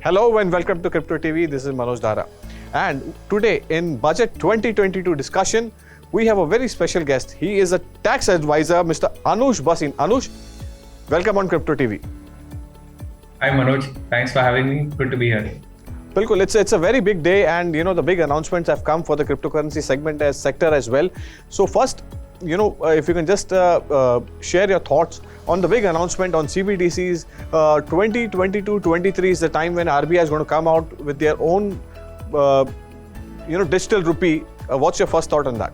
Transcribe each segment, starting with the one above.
Hello and welcome to CryptoTV. This is Manoj Dara. And today in Budget 2022 discussion, we have a very special guest. He is a tax advisor, Mr. Anush Basin. Anush, welcome on CryptoTV. Hi Manoj, thanks for having me. Good to be here. Bilkul, it's a very big day, and the big announcements have come for the cryptocurrency sector as well. So first, if you can just share your thoughts on the big announcement on CBDCs. 2022-23 is the time when RBI is going to come out with their own digital rupee. What's your first thought on that?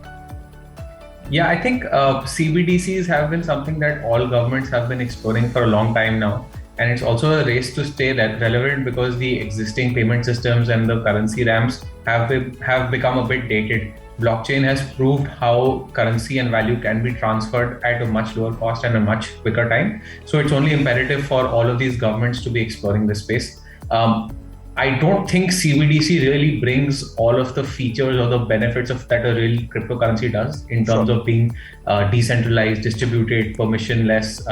Yeah, I think CBDCs have been something that all governments have been exploring for a long time now. And it's also a race to stay relevant because the existing payment systems and the currency ramps have become a bit dated. Blockchain has proved how currency and value can be transferred at a much lower cost and a much quicker time. So it's only imperative for all of these governments to be exploring this space. I don't think CBDC really brings all of the features or the benefits of that a real cryptocurrency does in terms of being decentralized, distributed, permissionless,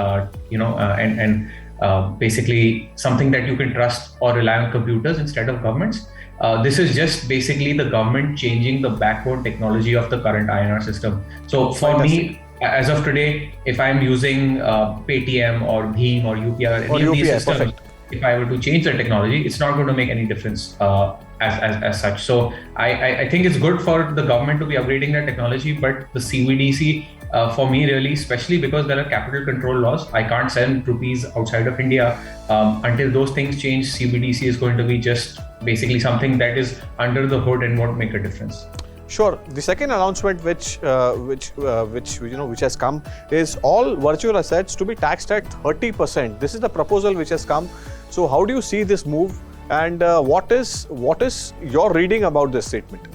basically something that you can trust or rely on computers instead of governments. This is just basically the government changing the backbone technology of the current INR system. So for me, as of today, if I'm using Paytm or Bheem or UPI or any of these systems, perfect. If I were to change the technology, it's not going to make any difference as such. So I think it's good for the government to be upgrading their technology, but the CBDC, for me really, especially because there are capital control laws, I can't send rupees outside of India. Until those things change, CBDC is going to be just basically something that is under the hood and won't make a difference. Sure. The second announcement which has come is all virtual assets to be taxed at 30%. This is the proposal which has come. So how do you see this move, and what is your reading about this statement?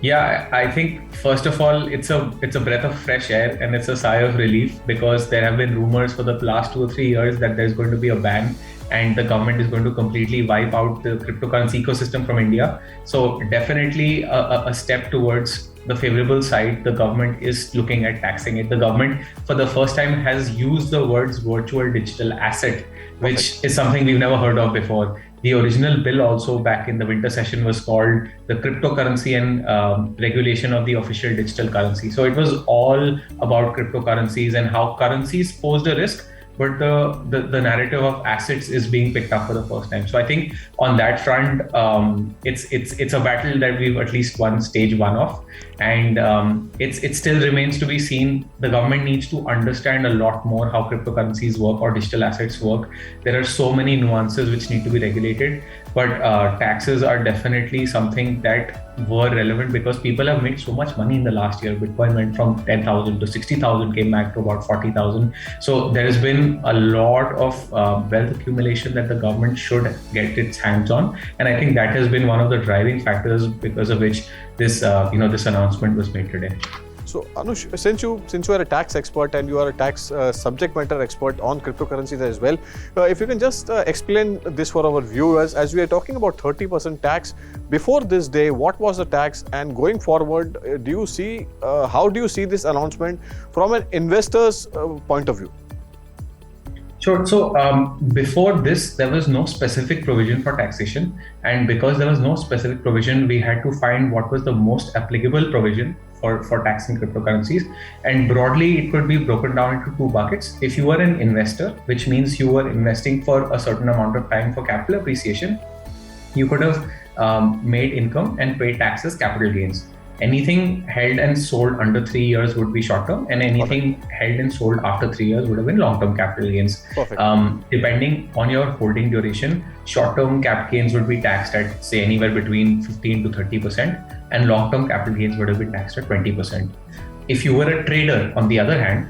Yeah, I think first of all, it's a breath of fresh air and it's a sigh of relief, because there have been rumors for the last 2 or 3 years that there's going to be a ban and the government is going to completely wipe out the cryptocurrency ecosystem from India. So definitely a step towards the favorable side. The government is looking at taxing it. The government for the first time has used the words virtual digital asset, which is something we've never heard of before. The original bill also back in the winter session was called the Cryptocurrency and Regulation of the Official Digital Currency. So it was all about cryptocurrencies and how currencies posed a risk, but the narrative of assets is being picked up for the first time. So I think on that front, it's a battle that we've at least won stage 1 of, and it still remains to be seen. The government needs to understand a lot more how cryptocurrencies work or digital assets work. There are so many nuances which need to be regulated, but taxes are definitely something that were relevant because people have made so much money in the last year. Bitcoin went from 10,000 to 60,000, came back to about 40,000. So there has been a lot of wealth accumulation that the government should get its hands on, and I think that has been one of the driving factors because of which this this announcement was made today. So Anush, since you are a tax expert and you are a tax subject matter expert on cryptocurrencies as well, if you can just explain this for our viewers, as we are talking about 30% tax. Before this day, what was the tax, and going forward, how do you see this announcement from an investor's point of view? Sure. So before this, there was no specific provision for taxation. And because there was no specific provision, we had to find what was the most applicable provision for taxing cryptocurrencies. And broadly, it could be broken down into 2 buckets. If you were an investor, which means you were investing for a certain amount of time for capital appreciation, you could have made income and paid taxes, capital gains. Anything held and sold under 3 years would be short-term, and anything held and sold after 3 years would have been long-term capital gains. Depending on your holding duration, short-term cap gains would be taxed at, say, anywhere between 15 to 30%, and long-term capital gains would have been taxed at 20%. If you were a trader, on the other hand,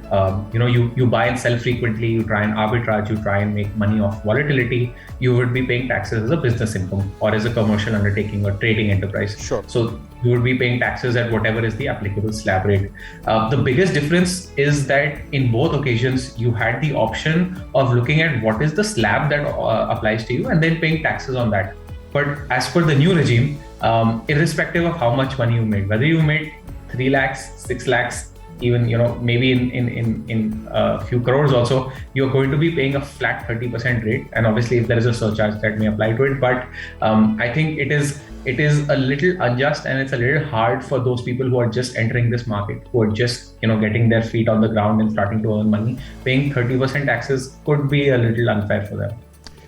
you buy and sell frequently, you try and arbitrage, you try and make money off volatility, you would be paying taxes as a business income or as a commercial undertaking or trading enterprise. Sure. So you would be paying taxes at whatever is the applicable slab rate. The biggest difference is that in both occasions, you had the option of looking at what is the slab that applies to you and then paying taxes on that. But as per the new regime, irrespective of how much money you made, whether you made 3 lakhs, 6 lakhs, even maybe in a few crores also, you're going to be paying a flat 30% rate. And obviously, if there is a surcharge that may apply to it, but I think it is a little unjust, and it's a little hard for those people who are just entering this market, who are just getting their feet on the ground and starting to earn money. Paying 30% taxes could be a little unfair for them.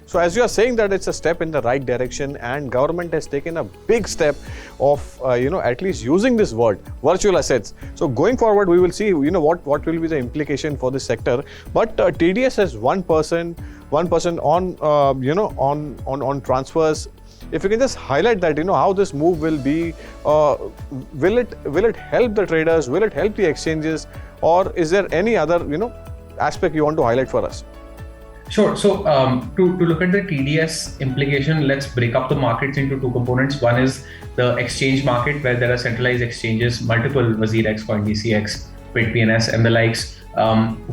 So as you are saying that it's a step in the right direction, and government has taken a big step of at least using this word, virtual assets. So going forward, we will see what will be the implication for this sector. But TDS has 1% on transfers. If you can just highlight that, how this move will be, will it help the traders, will it help the exchanges, or is there any other aspect you want to highlight for us? Sure. So to look at the TDS implication, let's break up the markets into two components. One is the exchange market, where there are centralized exchanges, multiple WazirX, CoinDCX, BitPNS, and the likes,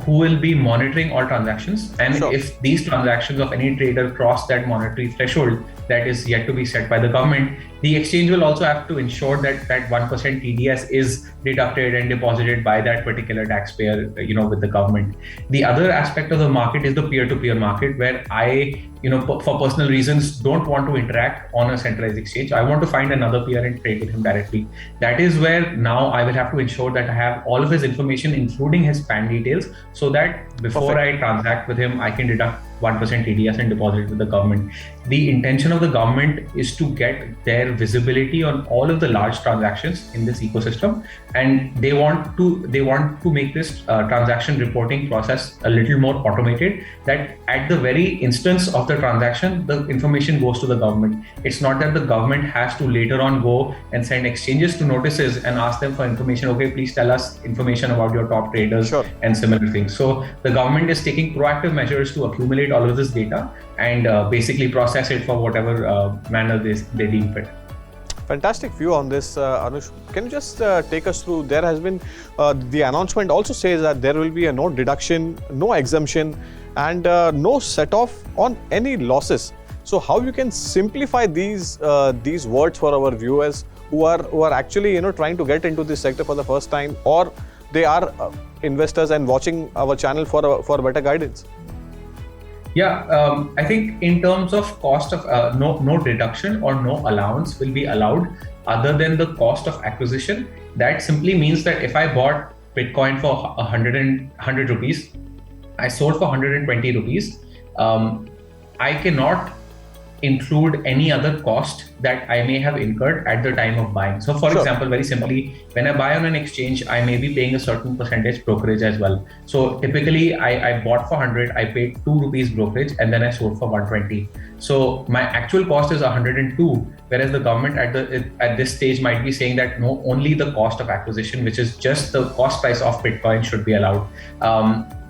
who will be monitoring all transactions. And Sure. if these transactions of any trader cross that monetary threshold that is yet to be set by the government, the exchange will also have to ensure that 1% TDS is deducted and deposited by that particular taxpayer, with the government. The other aspect of the market is the peer-to-peer market, where I, for personal reasons, don't want to interact on a centralized exchange. I want to find another peer and trade with him directly. That is where now I will have to ensure that I have all of his information, including his PAN details, so that before I transact with him, I can deduct 1% TDS and deposit it with the government. The intention of the government is to get their visibility on all of the large transactions in this ecosystem, and they want to make this transaction reporting process a little more automated, that at the very instance of the transaction, the information goes to the government. It's not that the government has to later on go and send exchanges to notices and ask them for information. Okay, please tell us information about your top traders. Sure. And similar things. So the government is taking proactive measures to accumulate all of this data and basically process it for whatever manner they deem fit. Fantastic view on this, Anush. Can you just take us through? There has been the announcement also says that there will be a no deduction, no exemption, and no set off on any losses. So how you can simplify these words for our viewers who are actually trying to get into this sector for the first time, or they are investors and watching our channel for better guidance? Yeah, I think in terms of cost of no deduction or no allowance will be allowed other than the cost of acquisition. That simply means that if I bought Bitcoin for 100 rupees, I sold for 120 rupees, I cannot include any other cost that I may have incurred at the time of buying. So for example, very simply, when I buy on an exchange, I may be paying a certain percentage brokerage as well. So typically I bought for 100, I paid 2 rupees brokerage, and then I sold for 120. So my actual cost is 102, whereas the government at this stage might be saying that no, only the cost of acquisition, which is just the cost price of Bitcoin, should be allowed.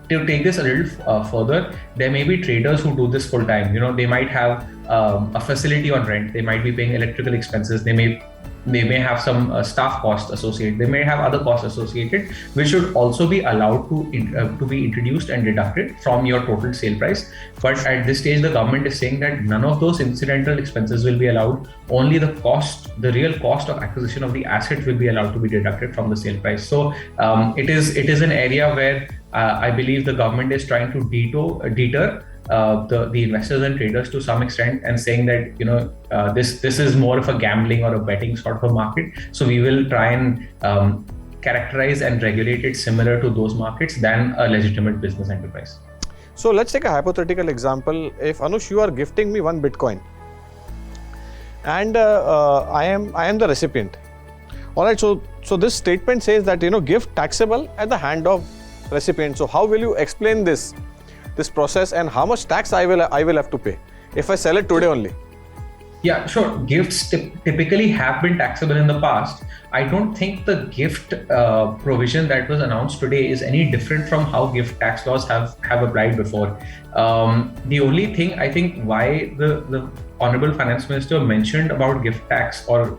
To take this a little further, there may be traders who do this full time. They might have a facility on rent. They might be paying electrical expenses. They may have some staff costs associated. They may have other costs associated, which should also be allowed to be introduced and deducted from your total sale price. But at this stage, the government is saying that none of those incidental expenses will be allowed. Only the real cost of acquisition of the asset will be allowed to be deducted from the sale price. So it is an area where I believe the government is trying to deter the investors and traders to some extent, and saying that this is more of a gambling or a betting sort of a market. So we will try and characterize and regulate it similar to those markets than a legitimate business enterprise. So let's take a hypothetical example. If Anush, you are gifting me 1 Bitcoin, and I am the recipient. All right. So this statement says that gift taxable at the hand of recipient. So how will you explain this process, and how much tax I will have to pay if I sell it today only? Yeah, sure. Gifts typically have been taxable in the past. I don't think the gift provision that was announced today is any different from how gift tax laws have applied before. The only thing I think why the Honorable Finance Minister mentioned about gift tax or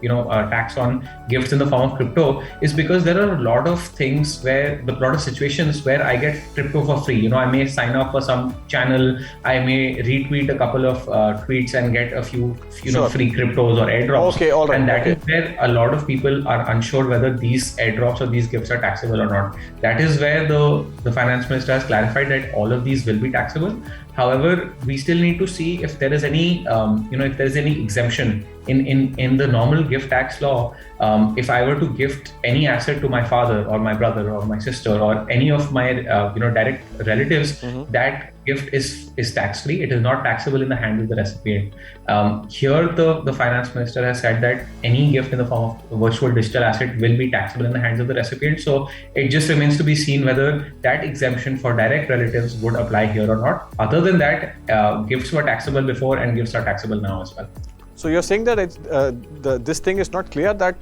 tax on gifts in the form of crypto is because there are a lot of things where a lot of situations where I get crypto for free. I may sign up for some channel, I may retweet a couple of tweets and get a few free cryptos or airdrops. Okay, all right. And that is where a lot of people are unsure whether these airdrops or these gifts are taxable or not. That is where the Finance Minister has clarified that all of these will be taxable. However, we still need to see if there is any, if there is any exemption in the normal gift tax law. If I were to gift any asset to my father or my brother or my sister or any of my, direct relatives, that gift is tax-free. It is not taxable in the hand of the recipient. Here, the Finance Minister has said that any gift in the form of a virtual digital asset will be taxable in the hands of the recipient. So it just remains to be seen whether that exemption for direct relatives would apply here or not. Other than that, gifts were taxable before and gifts are taxable now as well. So you're saying that this thing is not clear, that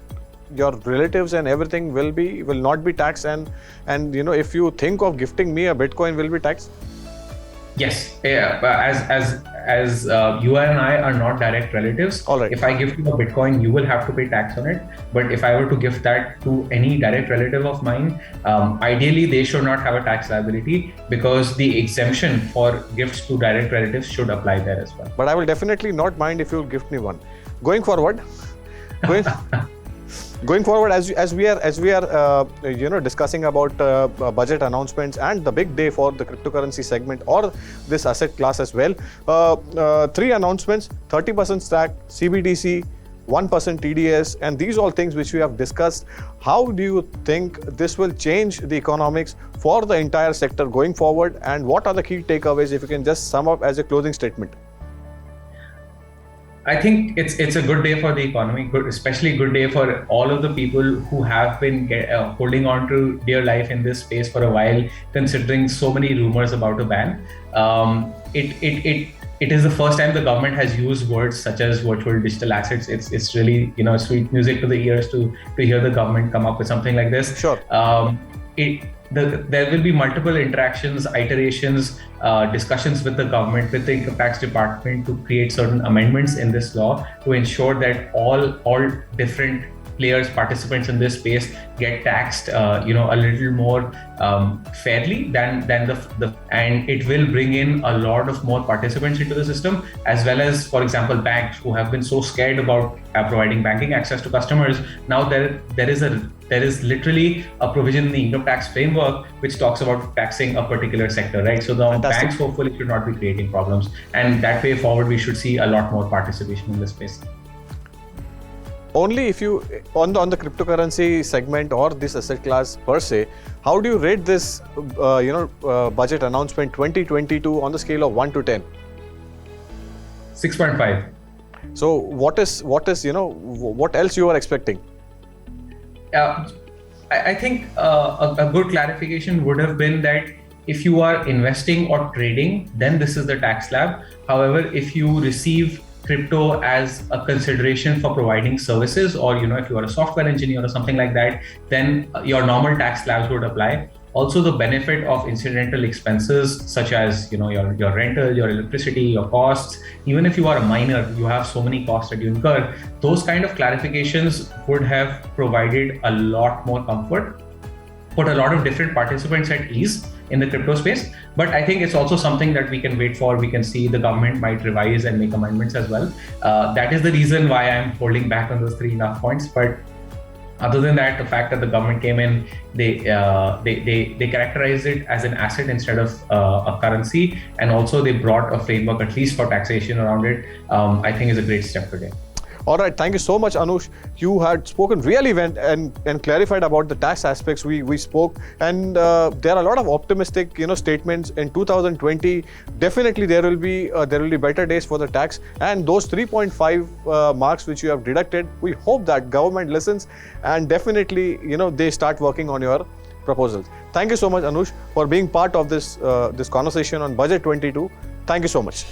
your relatives and everything will not be taxed, and if you think of gifting me a Bitcoin, will be taxed? Yes, as you and I are not direct relatives. All right. If I gift you a Bitcoin, you will have to pay tax on it. But if I were to gift that to any direct relative of mine, ideally they should not have a tax liability because the exemption for gifts to direct relatives should apply there as well. But I will definitely not mind if you gift me one. Going forward, as we are discussing about budget announcements and the big day for the cryptocurrency segment or this asset class as well, 3 announcements: 30% stack, CBDC, 1% TDS, and these all things which we have discussed. How do you think this will change the economics for the entire sector going forward, and what are the key takeaways, if you can just sum up as a closing statement? I think it's a good day for the economy, especially good day for all of the people who have been holding on to dear life in this space for a while, considering so many rumors about a ban. It is the first time the government has used words such as virtual digital assets. It's really sweet music to the ears to hear the government come up with something like this. Sure. There will be multiple interactions, iterations, discussions with the government, with the income tax department to create certain amendments in this law to ensure that all different players, participants in this space get taxed, a little more fairly than and it will bring in a lot of more participants into the system, as well as, for example, banks who have been so scared about providing banking access to customers. Now there is literally a provision in the income tax framework which talks about taxing a particular sector, right? So the Fantastic. banks hopefully should not be creating problems, and that way forward we should see a lot more participation in this space. Only if you, on the cryptocurrency segment or this asset class per se, how do you rate this, budget announcement 2022 on the scale of 1 to 10? 6.5. So what else you are expecting? I think a good clarification would have been that if you are investing or trading, then this is the tax slab. However, if you receive crypto as a consideration for providing services, or if you are a software engineer or something like that, then your normal tax slabs would apply. Also, the benefit of incidental expenses such as your rental, your electricity, your costs. Even if you are a miner, you have so many costs that you incur. Those kind of clarifications would have provided a lot more comfort, put a lot of different participants at ease in the crypto space. But I think it's also something that we can wait for. We can see the government might revise and make amendments as well. That is the reason why I'm holding back on those 3 enough points. But other than that, the fact that the government came in, they characterized it as an asset instead of a currency, and also they brought a framework at least for taxation around it. I think is a great step today. All right, thank you so much, Anush. You had spoken really well and clarified about the tax aspects. We spoke, and there are a lot of optimistic statements in 2020. Definitely, there will be better days for the tax, and those 3.5 marks which you have deducted. We hope that government listens and definitely they start working on your proposals. Thank you so much, Anush, for being part of this conversation on Budget 22. Thank you so much.